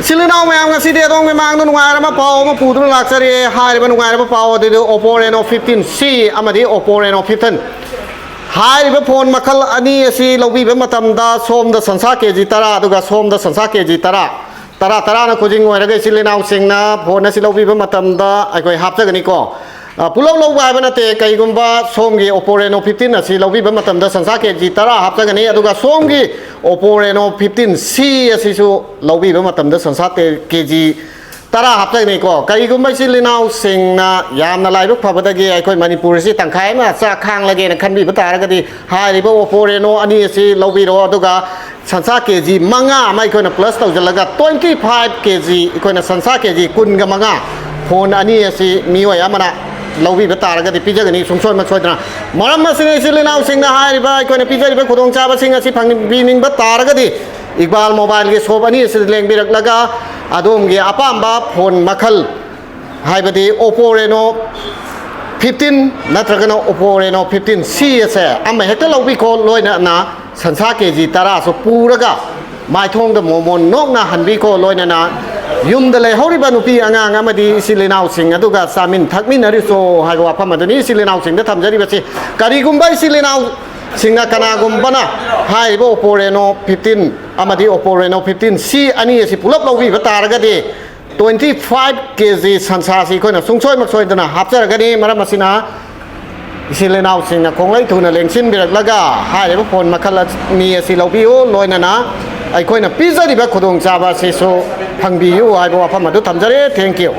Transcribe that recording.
สิลินาแมงสิเดียต้องไปมังนุ่งงานมาเป่ามาปูตุนหลักเสียหายไปนุ่งงานมาเป่าเดี๋ยว Oppo Reno 15C อามาดี Oppo Reno 15หายไปพนมาคัลอันนี้สิเราวิเป็นมาทำดาส้มดาสันสาเกจิตาระดูกับส้มดาสันสาเกจิตาระนะคุจิงไว้แล้วก็สิลินาสิงนะพนนะสิเราวิเป็นมาทำดาไอ้ก้อยฮับจะกันนี่ก็ปุโรเราไว้เป็นแต่ไก่กุมบ้าส้มกี Oppo Reno 15นะสิเราวิเป็นมาทำดาสันสาเกจิตาระฮับจะกันนี่ดูกับส้มกี Oppo Reno 15C สิสุเราวิเป็นมาทำดาสันสาเกจิตาระฮับจะกันนี่ก็ไก่กุมบ้าสิลินาสิงนะยามนาลายลูกพระพุทธเจ้าไอ้ก้อยมณีปุริสิต่างขายมาสักครั้งละเกณฑ์คันบีพัตตาละก็ดีหายไป Oppo Reno อันนี้สิเราวิโรดูกับสันสาเกจิมังงะไม่ค่อยนะ plus ตัวจะละก็25 kg ค่อยนะสันสาเกจิกุนกับมังงะโพนอันนี้สิมีไว้อามานะเราวิบัติอะไรก็ที่พิจารณาสงสัยมาช่วยนะมรณะสิ่งสิ่งเล่าสิ่งนั้นหายไปคนในพิจารณาคนต้องจ่ายสิ่งสิ่งพังบินิงบัตตาอะไรก็ที่อีกบาลโมบายเกี่ยวกับอันนี้สิ่งเล่งบิรักแล้วก็อาดมเกี่ยวกับปั๊มบ้าโพนมาคัลหายไปที่ Oppo Reno 15นัดกัน Oppo Reno 15C เสียอันไม่เห็นแต่เราวิเคราะห์เลยนะสันสาเกจิตาราสุปูระก็ไม่ท่องแต่โมมนนกนะหันวิเคราะห์เลยนะยุมเดลเขาริบันุปีอ่างมาดีสิเลนาวสิงห์ตุกาสามินทักมินอริโซหายว่าพม่าตัวนี้สิเลนาวสิงห์ได้ทำใจดีแบบนี้การีกุมใบสิเลนาวสิงห์คณะกุมบ้านะหายว่า Oppo Reno 15อามาดี Oppo Reno 15C อันนี้สิปุลบเราวิบัติอะไรก็ดี25 kg สันสาสีคนน่ะสงสัยมักสวยตัวน่ะฮับเจอกันนี่มารับมาสินะสิเลนาวสิงห์คงไล่ทุนเลี้ยงชิ้นบิรักแล้วก็หายว่าคนมาคัลมีสิเราบิโอลอยนะไอ้คนน่ะพิซซ่าที่แบบขดงซาบะสิโซพังบิโอไอ้บัวพม่าดูทำใจดี thank you